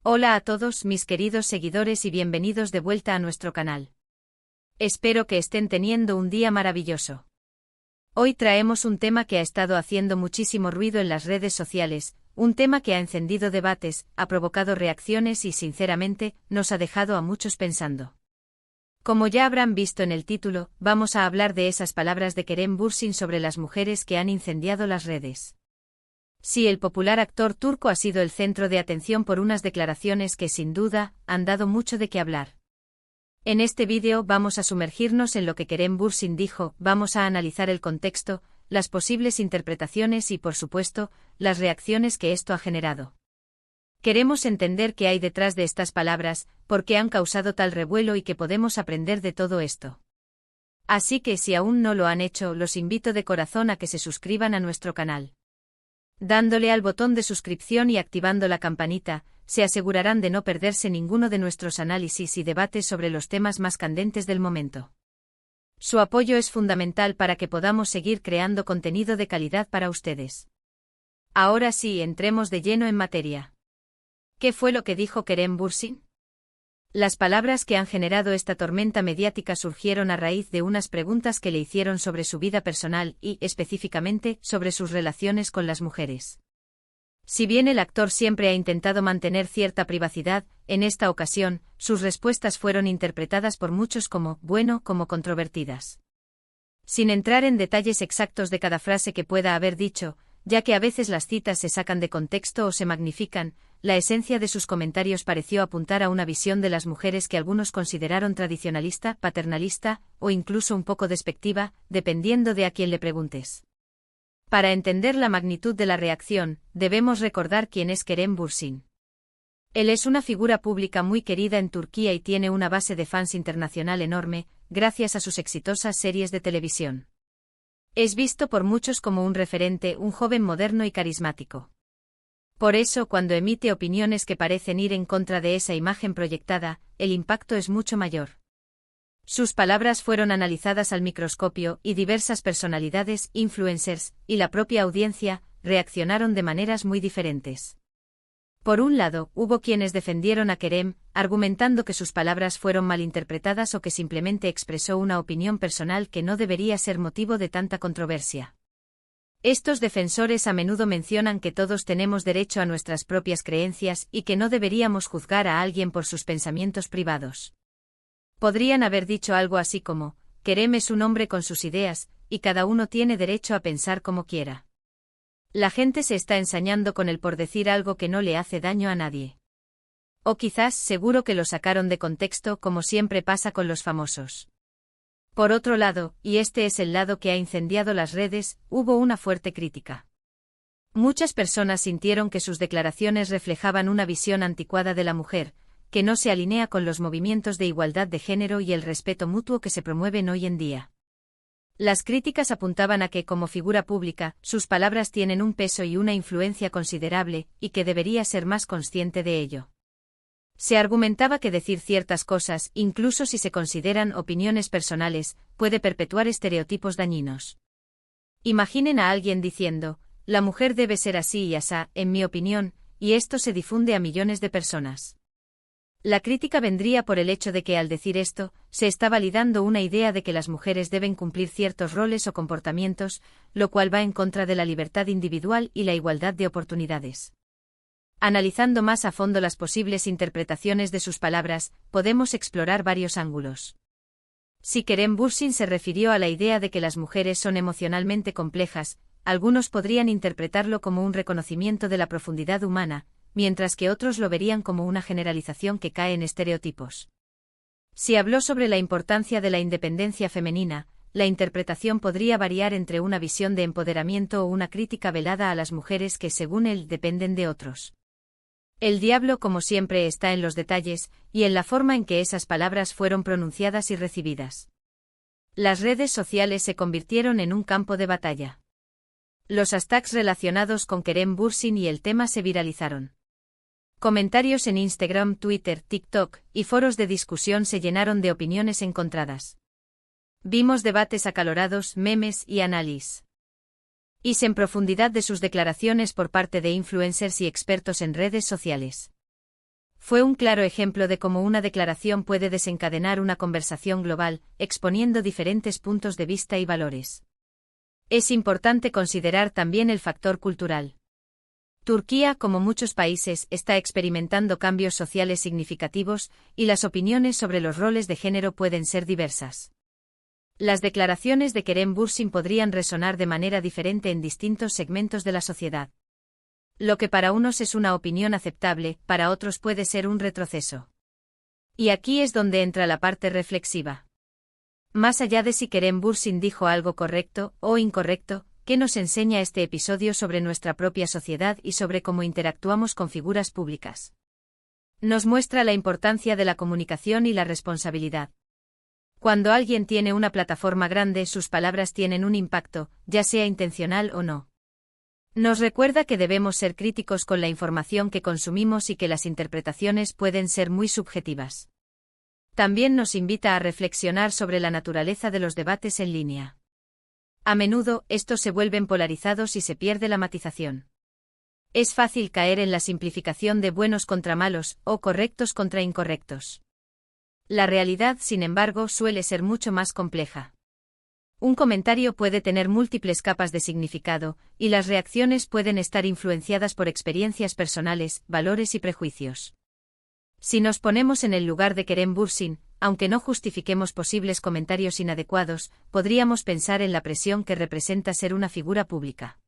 Hola a todos mis queridos seguidores y bienvenidos de vuelta a nuestro canal. Espero que estén teniendo un día maravilloso. Hoy traemos un tema que ha estado haciendo muchísimo ruido en las redes sociales, un tema que ha encendido debates, ha provocado reacciones y sinceramente, nos ha dejado a muchos pensando. Como ya habrán visto en el título, vamos a hablar de esas palabras de Kerem Bürsin sobre las mujeres que han incendiado las redes. Sí, el popular actor turco ha sido el centro de atención por unas declaraciones que sin duda han dado mucho de qué hablar. En este vídeo vamos a sumergirnos en lo que Kerem Bürsin dijo, vamos a analizar el contexto, las posibles interpretaciones y por supuesto, las reacciones que esto ha generado. Queremos entender qué hay detrás de estas palabras, por qué han causado tal revuelo y qué podemos aprender de todo esto. Así que si aún no lo han hecho, los invito de corazón a que se suscriban a nuestro canal. Dándole al botón de suscripción y activando la campanita, se asegurarán de no perderse ninguno de nuestros análisis y debates sobre los temas más candentes del momento. Su apoyo es fundamental para que podamos seguir creando contenido de calidad para ustedes. Ahora sí, entremos de lleno en materia. ¿Qué fue lo que dijo Kerem Bürsin? Las palabras que han generado esta tormenta mediática surgieron a raíz de unas preguntas que le hicieron sobre su vida personal y, específicamente, sobre sus relaciones con las mujeres. Si bien el actor siempre ha intentado mantener cierta privacidad, en esta ocasión, sus respuestas fueron interpretadas por muchos como controvertidas. Sin entrar en detalles exactos de cada frase que pueda haber dicho, ya que a veces las citas se sacan de contexto o se magnifican, la esencia de sus comentarios pareció apuntar a una visión de las mujeres que algunos consideraron tradicionalista, paternalista, o incluso un poco despectiva, dependiendo de a quién le preguntes. Para entender la magnitud de la reacción, debemos recordar quién es Kerem Bürsin. Él es una figura pública muy querida en Turquía y tiene una base de fans internacional enorme, gracias a sus exitosas series de televisión. Es visto por muchos como un referente, un joven moderno y carismático. Por eso, cuando emite opiniones que parecen ir en contra de esa imagen proyectada, el impacto es mucho mayor. Sus palabras fueron analizadas al microscopio y diversas personalidades, influencers, y la propia audiencia, reaccionaron de maneras muy diferentes. Por un lado, hubo quienes defendieron a Kerem, argumentando que sus palabras fueron malinterpretadas o que simplemente expresó una opinión personal que no debería ser motivo de tanta controversia. Estos defensores a menudo mencionan que todos tenemos derecho a nuestras propias creencias y que no deberíamos juzgar a alguien por sus pensamientos privados. Podrían haber dicho algo así como, Kerem es un hombre con sus ideas, y cada uno tiene derecho a pensar como quiera. La gente se está ensañando con él por decir algo que no le hace daño a nadie. O quizás seguro que lo sacaron de contexto como siempre pasa con los famosos. Por otro lado, y este es el lado que ha incendiado las redes, hubo una fuerte crítica. Muchas personas sintieron que sus declaraciones reflejaban una visión anticuada de la mujer, que no se alinea con los movimientos de igualdad de género y el respeto mutuo que se promueven hoy en día. Las críticas apuntaban a que, como figura pública, sus palabras tienen un peso y una influencia considerable, y que debería ser más consciente de ello. Se argumentaba que decir ciertas cosas, incluso si se consideran opiniones personales, puede perpetuar estereotipos dañinos. Imaginen a alguien diciendo, la mujer debe ser así y asá, en mi opinión, y esto se difunde a millones de personas. La crítica vendría por el hecho de que al decir esto, se está validando una idea de que las mujeres deben cumplir ciertos roles o comportamientos, lo cual va en contra de la libertad individual y la igualdad de oportunidades. Analizando más a fondo las posibles interpretaciones de sus palabras, podemos explorar varios ángulos. Si Kerem Bürsin se refirió a la idea de que las mujeres son emocionalmente complejas, algunos podrían interpretarlo como un reconocimiento de la profundidad humana, mientras que otros lo verían como una generalización que cae en estereotipos. Si habló sobre la importancia de la independencia femenina, la interpretación podría variar entre una visión de empoderamiento o una crítica velada a las mujeres que, según él, dependen de otros. El diablo, como siempre, está en los detalles, y en la forma en que esas palabras fueron pronunciadas y recibidas. Las redes sociales se convirtieron en un campo de batalla. Los hashtags relacionados con Kerem Bürsin y el tema se viralizaron. Comentarios en Instagram, Twitter, TikTok, y foros de discusión se llenaron de opiniones encontradas. Vimos debates acalorados, memes y análisis. Y en profundidad de sus declaraciones por parte de influencers y expertos en redes sociales. Fue un claro ejemplo de cómo una declaración puede desencadenar una conversación global, exponiendo diferentes puntos de vista y valores. Es importante considerar también el factor cultural. Turquía, como muchos países, está experimentando cambios sociales significativos, y las opiniones sobre los roles de género pueden ser diversas. Las declaraciones de Kerem Bürsin podrían resonar de manera diferente en distintos segmentos de la sociedad. Lo que para unos es una opinión aceptable, para otros puede ser un retroceso. Y aquí es donde entra la parte reflexiva. Más allá de si Kerem Bürsin dijo algo correcto o incorrecto, ¿qué nos enseña este episodio sobre nuestra propia sociedad y sobre cómo interactuamos con figuras públicas? Nos muestra la importancia de la comunicación y la responsabilidad. Cuando alguien tiene una plataforma grande, sus palabras tienen un impacto, ya sea intencional o no. Nos recuerda que debemos ser críticos con la información que consumimos y que las interpretaciones pueden ser muy subjetivas. También nos invita a reflexionar sobre la naturaleza de los debates en línea. A menudo, estos se vuelven polarizados y se pierde la matización. Es fácil caer en la simplificación de buenos contra malos, o correctos contra incorrectos. La realidad, sin embargo, suele ser mucho más compleja. Un comentario puede tener múltiples capas de significado, y las reacciones pueden estar influenciadas por experiencias personales, valores y prejuicios. Si nos ponemos en el lugar de Kerem Bürsin, aunque no justifiquemos posibles comentarios inadecuados, podríamos pensar en la presión que representa ser una figura pública.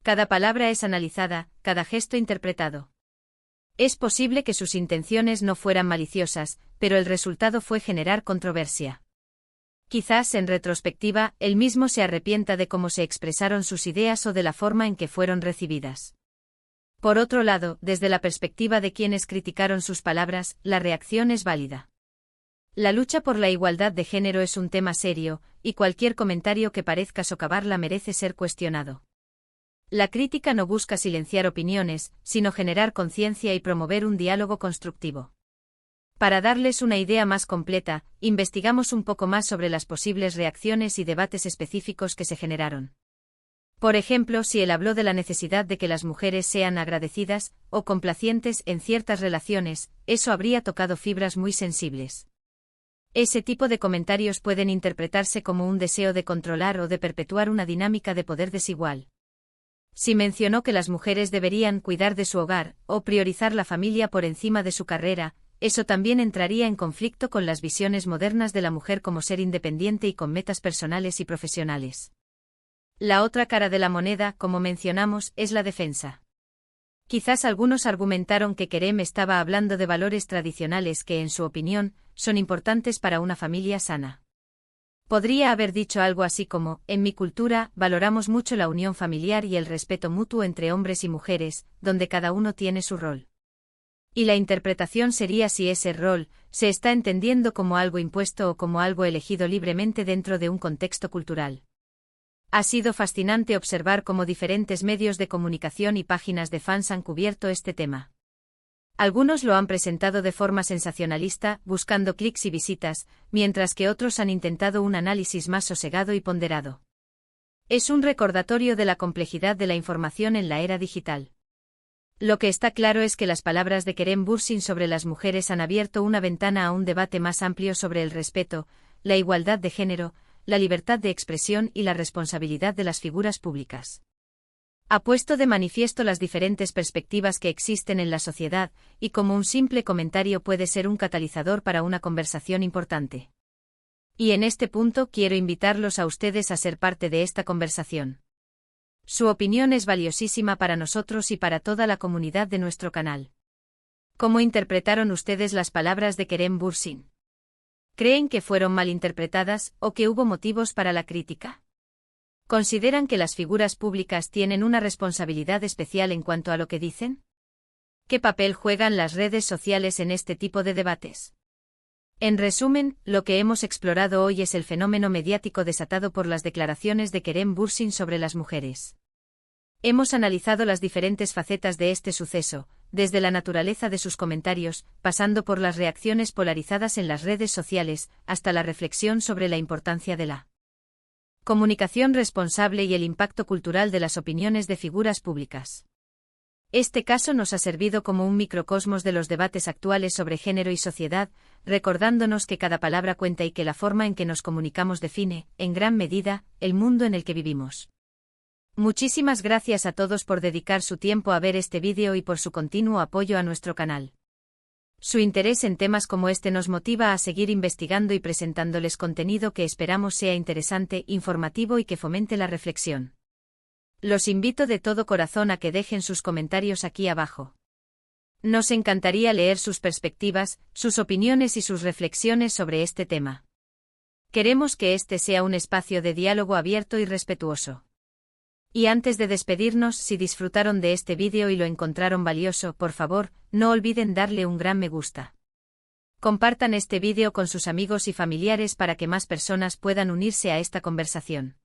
Cada palabra es analizada, cada gesto interpretado. Es posible que sus intenciones no fueran maliciosas, pero el resultado fue generar controversia. Quizás, en retrospectiva, él mismo se arrepienta de cómo se expresaron sus ideas o de la forma en que fueron recibidas. Por otro lado, desde la perspectiva de quienes criticaron sus palabras, la reacción es válida. La lucha por la igualdad de género es un tema serio, y cualquier comentario que parezca socavarla merece ser cuestionado. La crítica no busca silenciar opiniones, sino generar conciencia y promover un diálogo constructivo. Para darles una idea más completa, investigamos un poco más sobre las posibles reacciones y debates específicos que se generaron. Por ejemplo, si él habló de la necesidad de que las mujeres sean agradecidas o complacientes en ciertas relaciones, eso habría tocado fibras muy sensibles. Ese tipo de comentarios pueden interpretarse como un deseo de controlar o de perpetuar una dinámica de poder desigual. Si mencionó que las mujeres deberían cuidar de su hogar o priorizar la familia por encima de su carrera, eso también entraría en conflicto con las visiones modernas de la mujer como ser independiente y con metas personales y profesionales. La otra cara de la moneda, como mencionamos, es la defensa. Quizás algunos argumentaron que Kerem estaba hablando de valores tradicionales que, en su opinión, son importantes para una familia sana. Podría haber dicho algo así como: en mi cultura, valoramos mucho la unión familiar y el respeto mutuo entre hombres y mujeres, donde cada uno tiene su rol. Y la interpretación sería si ese rol se está entendiendo como algo impuesto o como algo elegido libremente dentro de un contexto cultural. Ha sido fascinante observar cómo diferentes medios de comunicación y páginas de fans han cubierto este tema. Algunos lo han presentado de forma sensacionalista, buscando clics y visitas, mientras que otros han intentado un análisis más sosegado y ponderado. Es un recordatorio de la complejidad de la información en la era digital. Lo que está claro es que las palabras de Kerem Bürsin sobre las mujeres han abierto una ventana a un debate más amplio sobre el respeto, la igualdad de género, la libertad de expresión y la responsabilidad de las figuras públicas. Ha puesto de manifiesto las diferentes perspectivas que existen en la sociedad, y cómo un simple comentario puede ser un catalizador para una conversación importante. Y en este punto quiero invitarlos a ustedes a ser parte de esta conversación. Su opinión es valiosísima para nosotros y para toda la comunidad de nuestro canal. ¿Cómo interpretaron ustedes las palabras de Kerem Bürsin? ¿Creen que fueron malinterpretadas o que hubo motivos para la crítica? ¿Consideran que las figuras públicas tienen una responsabilidad especial en cuanto a lo que dicen? ¿Qué papel juegan las redes sociales en este tipo de debates? En resumen, lo que hemos explorado hoy es el fenómeno mediático desatado por las declaraciones de Kerem Bürsin sobre las mujeres. Hemos analizado las diferentes facetas de este suceso, desde la naturaleza de sus comentarios, pasando por las reacciones polarizadas en las redes sociales, hasta la reflexión sobre la importancia de la comunicación responsable y el impacto cultural de las opiniones de figuras públicas. Este caso nos ha servido como un microcosmos de los debates actuales sobre género y sociedad, recordándonos que cada palabra cuenta y que la forma en que nos comunicamos define, en gran medida, el mundo en el que vivimos. Muchísimas gracias a todos por dedicar su tiempo a ver este vídeo y por su continuo apoyo a nuestro canal. Su interés en temas como este nos motiva a seguir investigando y presentándoles contenido que esperamos sea interesante, informativo y que fomente la reflexión. Los invito de todo corazón a que dejen sus comentarios aquí abajo. Nos encantaría leer sus perspectivas, sus opiniones y sus reflexiones sobre este tema. Queremos que este sea un espacio de diálogo abierto y respetuoso. Y antes de despedirnos, si disfrutaron de este vídeo y lo encontraron valioso, por favor, no olviden darle un gran me gusta. Compartan este vídeo con sus amigos y familiares para que más personas puedan unirse a esta conversación.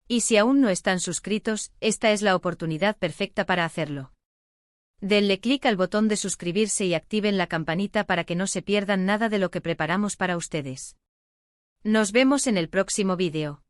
Y si aún no están suscritos, esta es la oportunidad perfecta para hacerlo. Denle clic al botón de suscribirse y activen la campanita para que no se pierdan nada de lo que preparamos para ustedes. Nos vemos en el próximo vídeo.